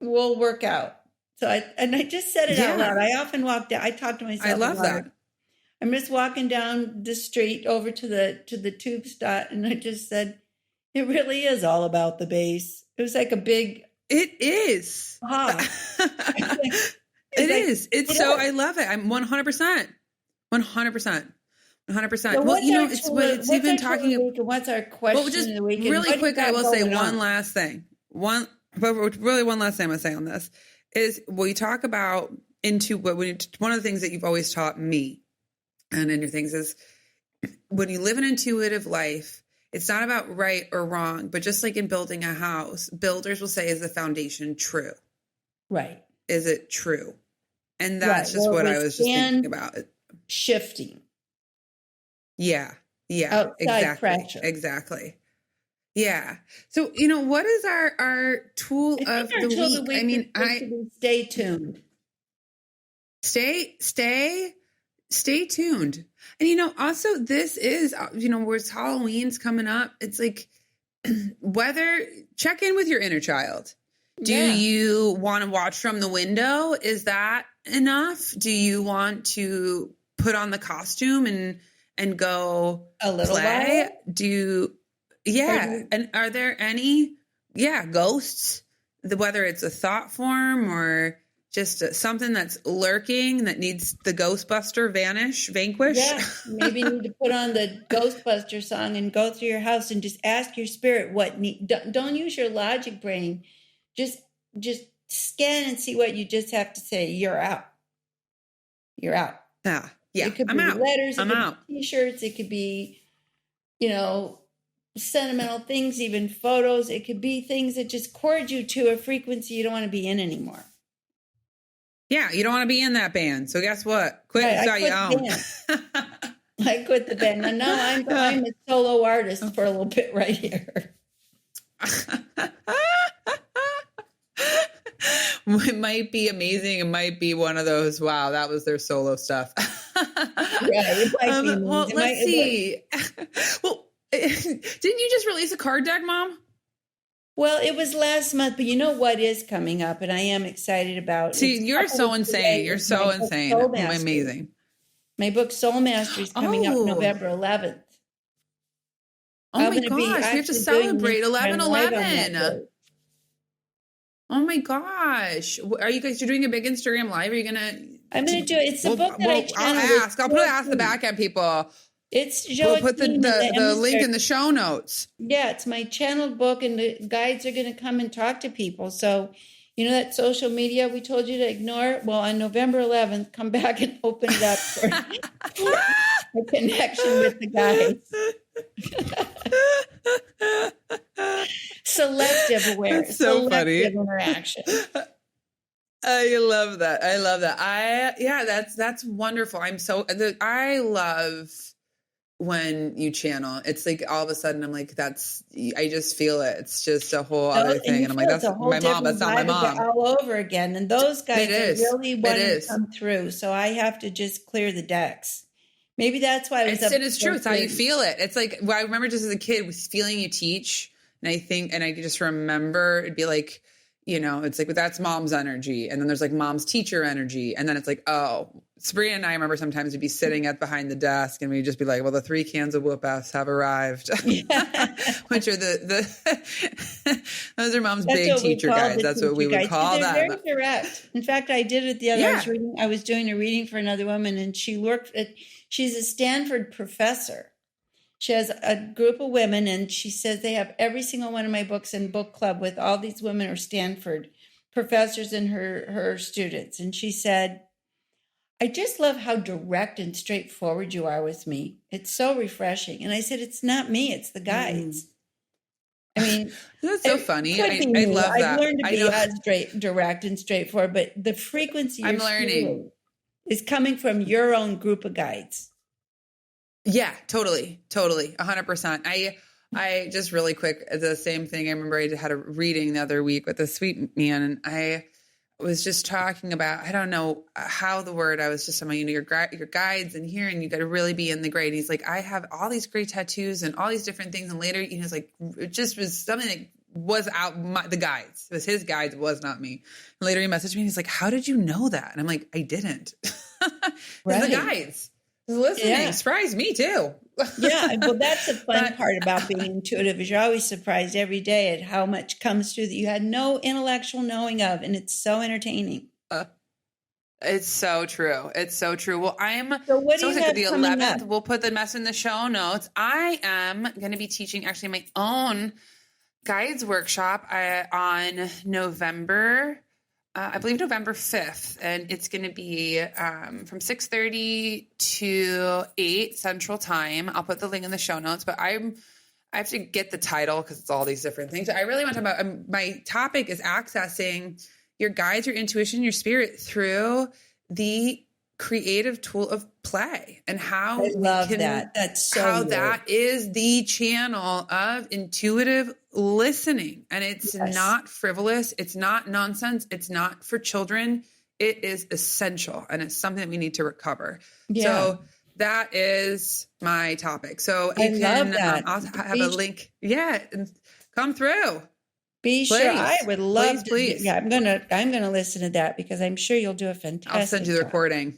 will work out. So I just said it out loud. I often walk down. I talk to myself. I love that. I'm just walking down the street over to the tube stop, and I just said, "It really is all about the bass." It was like a big. It is. It is. It's so. I love it. I'm 100%. 100%. 100%. So well, it's even talking. What's our question of the week? Really quick, I will say one last thing. One last thing I'm going to say on this. Is we talk about one of the things that you've always taught me and in your things is when you live an intuitive life, it's not about right or wrong, but just like in building a house, builders will say, is the foundation true? Right. Is it true? And that's just what I was just thinking about. Shifting. Yeah. Outside pressure. Exactly. Yeah. So, what is our tool of the week? Stay tuned. Stay tuned. And, also this is, where Halloween's coming up. It's like check in with your inner child. Do you want to watch from the window? Is that enough? Do you want to put on the costume and go a little play? while? And are there any, ghosts, whether it's a thought form or just something that's lurking that needs the Ghostbuster vanquish? Yeah, maybe you need to put on the Ghostbuster song and go through your house and just ask your spirit don't use your logic brain. Just scan and see what you just have to say. You're out. You're out. Yeah. It could I'm be out. letters. I'm out. T-shirts. It could be, sentimental things, even photos. It could be things that just cord you to a frequency you don't want to be in anymore. Yeah, you don't want to be in that band. So guess what? Quit and start your own. I quit the band. And now I'm a solo artist for a little bit right here. It might be amazing. It might be one of those, wow, that was their solo stuff. It might be. Well, let's see. Well, didn't you just release a card deck, Mom? Well, it was last month, but you know what is coming up, and I am excited about. See, you're so insane. You're so insane. Amazing. My book, Soul Mastery, is coming up November 11th. Oh my gosh, we have to celebrate 11/11. Oh my gosh. Are you guys, you're doing a big Instagram live? Are you going to? I'm going to do it. It's the book that I channeled. I'll ask the back end people. We'll put the link in the show notes. Yeah, it's my channeled book, and the guides are going to come and talk to people. So You know that social media we told you to ignore? Well, on November 11th, come back and open it up for a connection with the guys. Selective awareness. That's so selective funny. interaction. I love that. I love that. That's wonderful. I love when you channel. It's like all of a sudden I'm like, I just feel it. It's just a whole other thing. And I'm like, that's my mom. That's not my mom. All over again. And those guys really want to is. come through. So I have to just clear the decks. Maybe that's why it is true. It's how you feel it. It's like, I remember just as a kid was feeling you teach. And I just remember it'd be like, it's like, that's mom's energy. And then there's like mom's teacher energy. And then it's like, oh, Sabrina and I remember sometimes we'd be sitting behind the desk and we'd just be like, well, the 3 cans of whoop-ass have arrived, which are those are mom's big teacher guys. That's what we would call them. They're very direct. In fact, I did it the other day. I was doing a reading for another woman and she's a Stanford professor. She has a group of women, and she says they have every single one of my books in book club with all these women are Stanford professors and her students. And she said, I just love how direct and straightforward you are with me. It's so refreshing. And I said, it's not me, it's the guides. I mean, that's so funny. I love that. I've learned to be as direct and straightforward, but the frequency I'm learning is coming from your own group of guides. Yeah, totally. 100%. I just really quick, the same thing. I remember I had a reading the other week with a sweet man, and I was just talking about, I don't know how the word, I was just saying, your guides and here, and you got to really be in the gray. And he's like, I have all these great tattoos and all these different things. And later, it's like, it just was something that was out the guides. It was his guides. It was not me. And later he messaged me and he's like, how did you know that? And I'm like, I didn't. Right. The guides. Listening surprised me too. Yeah, well, that's the fun part about being intuitive is you're always surprised every day at how much comes through that you had no intellectual knowing of, and it's so entertaining. It's so true. It's so true. Well, So what do you have the coming 11th. up? We'll put the mess in the show notes. I am going to be teaching actually my own guides workshop on November. I believe November 5th, and it's going to be from 6:30 to 8 Central Time. I'll put the link in the show notes, but I have to get the title because it's all these different things. I really want to talk about my topic is accessing your guides, your intuition, your spirit through the creative tool of play and how I love that. That's so how weird. That is the channel of intuitive listening, and it's not frivolous. It's not nonsense. It's not for children. It is essential, and it's something that we need to recover. Yeah. So that is my topic. So you can I'll have a link. Yeah, and come through. Be sure. I would love to. Please. Yeah, I'm gonna listen to that because I'm sure you'll do a fantastic. I'll send you the recording.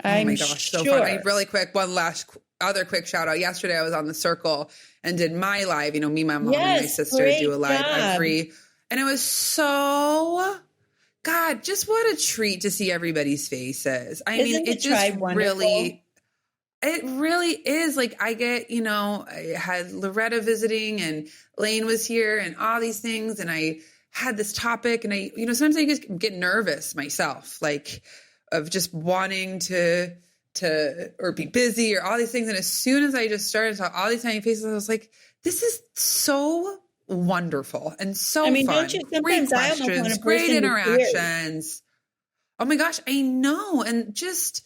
Oh my gosh, so fun. Really quick, one last other quick shout out. Yesterday I was on the Circle and did my live, me, my mom, and my sister do a live. I'm free. And it was so, God, just what a treat to see everybody's faces. I mean, it just really, it really is. Like I get, I had Loretta visiting and Lane was here and all these things. And I had this topic and I, sometimes I just get nervous myself, like of just wanting to or be busy or all these things. And as soon as I just started saw all these tiny faces, I was like, this is so wonderful and so fun. Don't you sometimes great questions, great interactions. Oh my gosh, I know. And just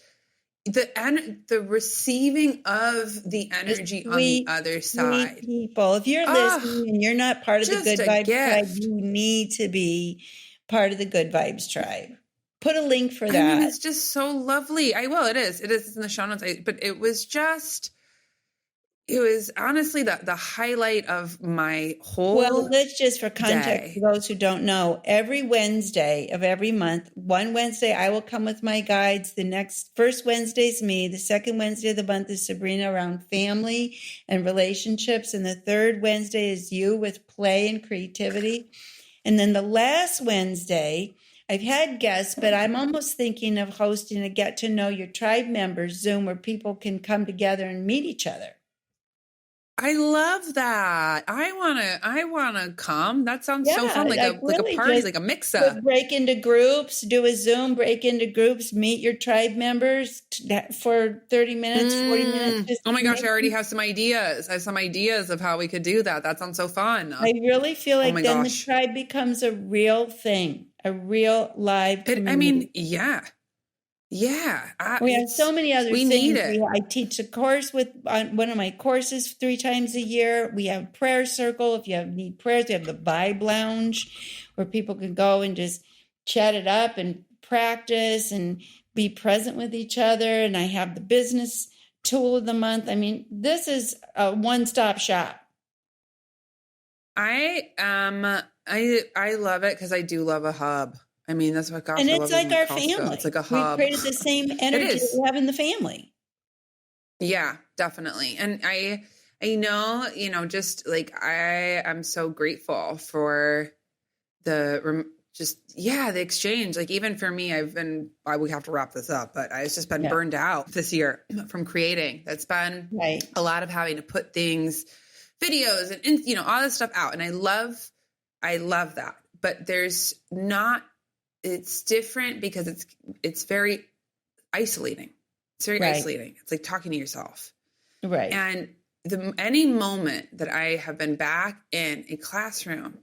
the receiving of the energy on the other side. People, if you're listening and you're not part of the Good Vibes Tribe, you need to be part of the Good Vibes Tribe. Put a link for that. I mean, it's just so lovely. It is. It is in the show notes. But it was honestly the highlight of my whole Well, let's just for context, for those who don't know, every Wednesday of every month, one Wednesday I will come with my guides. The first Wednesday is me. The second Wednesday of the month is Sabrina around family and relationships. And the third Wednesday is you with play and creativity. And then the last Wednesday, I've had guests, but I'm almost thinking of hosting a Get to Know Your Tribe members Zoom where people can come together and meet each other. I love that. I wanna come. That sounds so fun. Like a really party, just like a mix-up. break into groups, do a Zoom, break into groups, meet your tribe members for 30 minutes, 40 minutes. Just Oh my gosh, I already have some ideas. I have some ideas of how we could do that. That sounds so fun. I really feel like my then gosh. the tribe becomes a real thing, a real live community. Yeah. Yeah. We have so many other we things. need it. I teach a course on one of my courses 3 times a year. We have prayer circle. If you need prayers, we have the Vibe Lounge where people can go and just chat it up and practice and be present with each other. And I have the business tool of the month. I mean, this is a one-stop shop. I love it because I do love a hub. I mean, that's what gosh, And I it's love like our Costco. family. It's like a hub. We created the same energy is. we have in the family. Yeah, definitely. And I know, just like I am so grateful for the exchange. Like even for me, we have to wrap this up, but I've just been burned out this year from creating. That's been a lot of having to put things, videos and all this stuff out. And I love that, but it's different because it's very isolating. It's very isolating. It's like talking to yourself. Right. And any moment that I have been back in a classroom,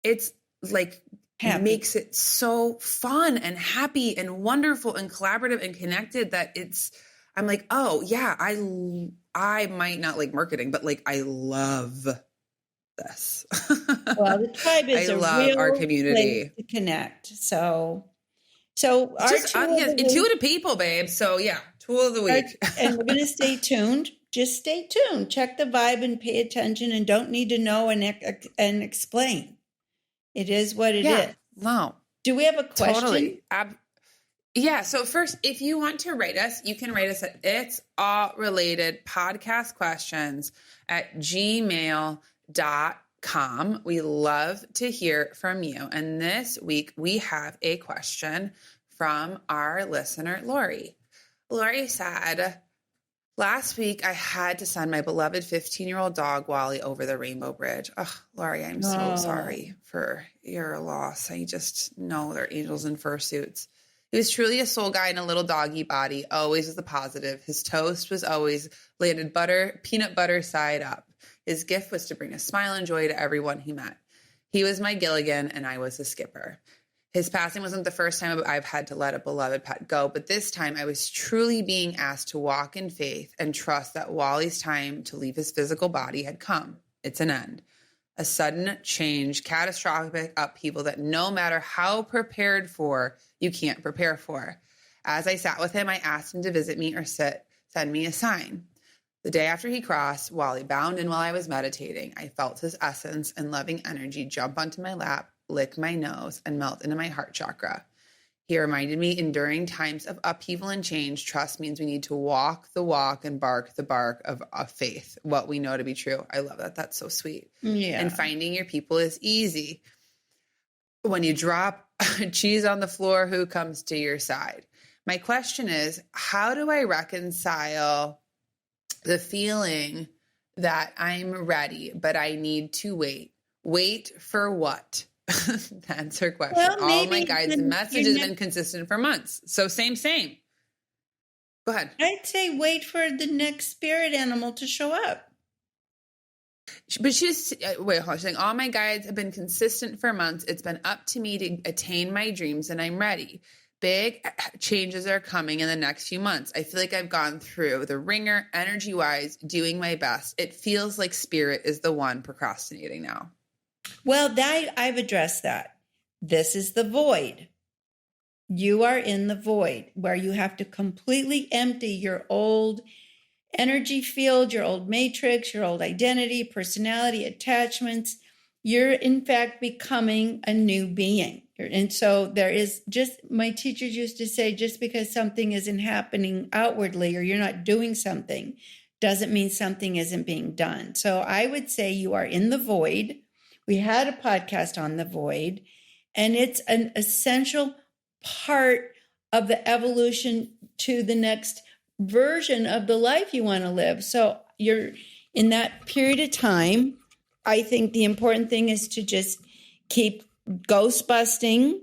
it's like makes it so fun and happy and wonderful and collaborative and connected that I'm like, oh yeah, I might not like marketing, but like I love this. Well, the tribe is our community place to connect. So our intuitive people, babe. So yeah, tool of the week. And we're going to stay tuned. Just stay tuned. Check the vibe and pay attention, and don't need to know and explain. It is what it is. No. Do we have a question? Totally. Yeah. So first, if you want to write us, you can write us at It's All Related Podcast Questions at gmail.com. We love to hear from you. And this week we have a question from our listener, Lori. Lori said, last week I had to send my beloved 15-year-old dog, Wally, over the Rainbow Bridge. Oh, Lori, I'm so sorry for your loss. I just know they're angels in fursuits. He was truly a soul guy in a little doggy body, always with the positive. His toast was always landed peanut butter side up. His gift was to bring a smile and joy to everyone he met. He was my Gilligan and I was the skipper. His passing wasn't the first time I've had to let a beloved pet go, but this time I was truly being asked to walk in faith and trust that Wally's time to leave his physical body had come. It's an end. A sudden change, catastrophic upheaval that no matter how prepared for, you can't prepare for. As I sat with him, I asked him to visit me or send me a sign. The day after he crossed, Wally bound in while I was meditating. I felt his essence and loving energy jump onto my lap, lick my nose, and melt into my heart chakra. He reminded me, enduring times of upheaval and change, trust means we need to walk the walk and bark the bark of faith, what we know to be true. I love that. That's so sweet. Yeah. And finding your people is easy. When you drop cheese on the floor, who comes to your side? My question is, how do I reconcile the feeling that I'm ready, but I need to wait? Wait for what? That's her question. Well, all my guides' message has been consistent for months. So same. Go ahead. I'd say wait for the next spirit animal to show up. But she's saying all my guides have been consistent for months. It's been up to me to attain my dreams and I'm ready. Big changes are coming in the next few months. I feel like I've gone through the ringer energy-wise, doing my best. It feels like spirit is the one procrastinating now. Well, I've addressed that. This is the void. You are in the void where you have to completely empty your old energy field, your old matrix, your old identity, personality, attachments. You're in fact becoming a new being. And so there is my teachers used to say, just because something isn't happening outwardly or you're not doing something doesn't mean something isn't being done. So I would say you are in the void. We had a podcast on the void, and it's an essential part of the evolution to the next version of the life you want to live. So in that period of time, I think the important thing is to just keep ghost busting,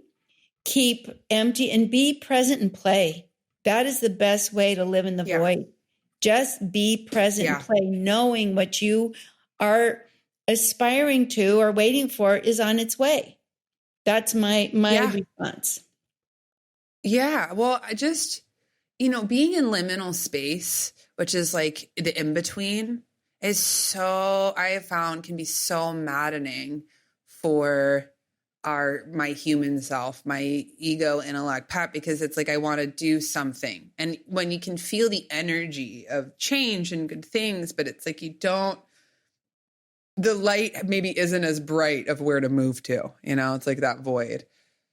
keep empty, and be present and play. That is the best way to live in the void. Just be present and play, knowing what you are aspiring to or waiting for is on its way. That's my response. Yeah. Well, I just, being in liminal space, which is like the in-between, is so, I have found, can be so maddening for my human self, my ego, intellect, pet, because it's like, I want to do something. And when you can feel the energy of change and good things, but it's like, the light maybe isn't as bright of where to move to, it's like that void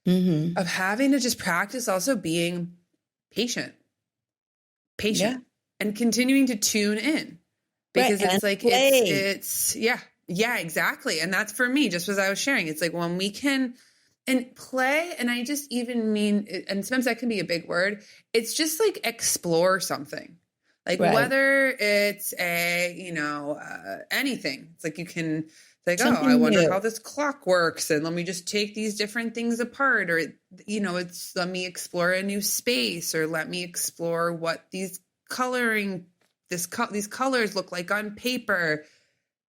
of having to just practice also being patient and continuing to tune in, because it's like, it's exactly. And that's for me, just as I was sharing, it's like when we can and play, and I just even mean, and sometimes that can be a big word. It's just like explore something. Like whether it's anything, it's like you can like, something I wonder how this clock works, and let me just take these different things apart, or it's let me explore a new space, or let me explore what these these colors look like on paper.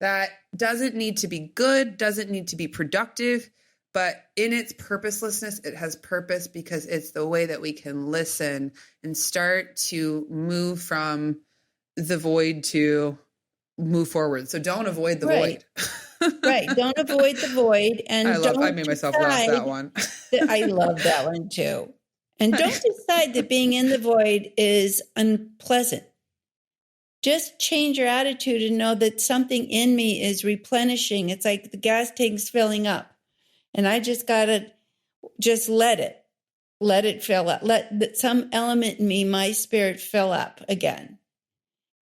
That doesn't need to be good, doesn't need to be productive, but in its purposelessness, it has purpose because it's the way that we can listen and start to move from the void to move forward. So don't avoid the void. Right. Don't avoid the void. And I made myself laugh that one. I love that one too. And don't decide that being in the void is unpleasant. Just change your attitude and know that something in me is replenishing. It's like the gas tank's filling up. And I just got to just let it fill up. Let some element in me, my spirit, fill up again.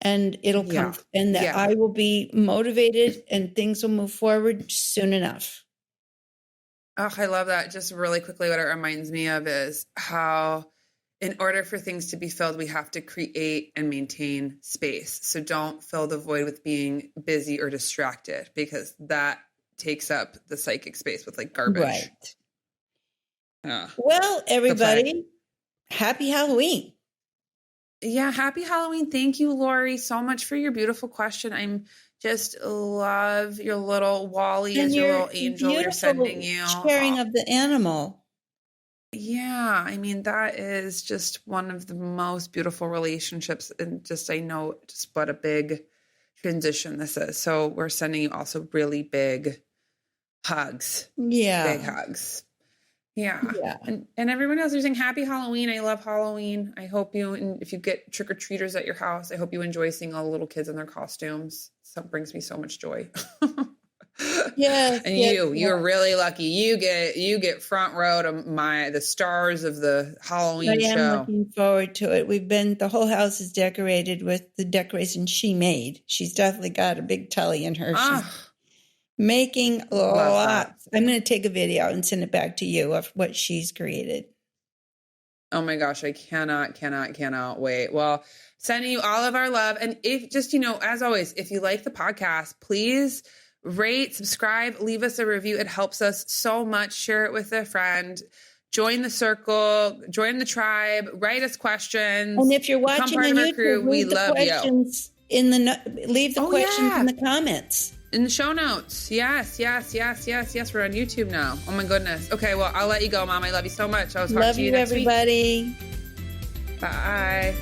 And it'll come, and that I will be motivated and things will move forward soon enough. Oh, I love that. Just really quickly, what it reminds me of is how in order for things to be filled, we have to create and maintain space. So don't fill the void with being busy or distracted, because that takes up the psychic space with like garbage. Right. Well, everybody, happy Halloween. Yeah, happy Halloween. Thank you, Lori, so much for your beautiful question. I'm just love your little Wally as your little angel you're sending you. Sharing of the animal. Yeah, I mean, that is just one of the most beautiful relationships. And just, I know just what a big transition this is. So we're sending you also really big hugs. Yeah. Big hugs. Yeah. And everyone else, they're saying happy Halloween. I love Halloween. I hope and if you get trick-or-treaters at your house, I hope you enjoy seeing all the little kids in their costumes. So it brings me so much joy. Yes. And you're really lucky. You get front row to the stars of the Halloween show. I am looking forward to it. The whole house is decorated with the decorations she made. She's definitely got a big Tully in her. She's making lots. I'm going to take a video and send it back to you of what she's created. Oh my gosh, I cannot wait. Well, sending you all of our love. And if just, as always, if you like the podcast, please rate, subscribe, leave us a review. It helps us so much. Share it with a friend. Join the circle, join the tribe, write us questions. And if you're watching on YouTube, crew, we love you. Leave the questions in the comments. In the show notes. Yes. We're on YouTube now. Oh my goodness. Okay, well, I'll let you go, Mom. I love you so much. I'll talk to you next week. Love you, everybody. Bye.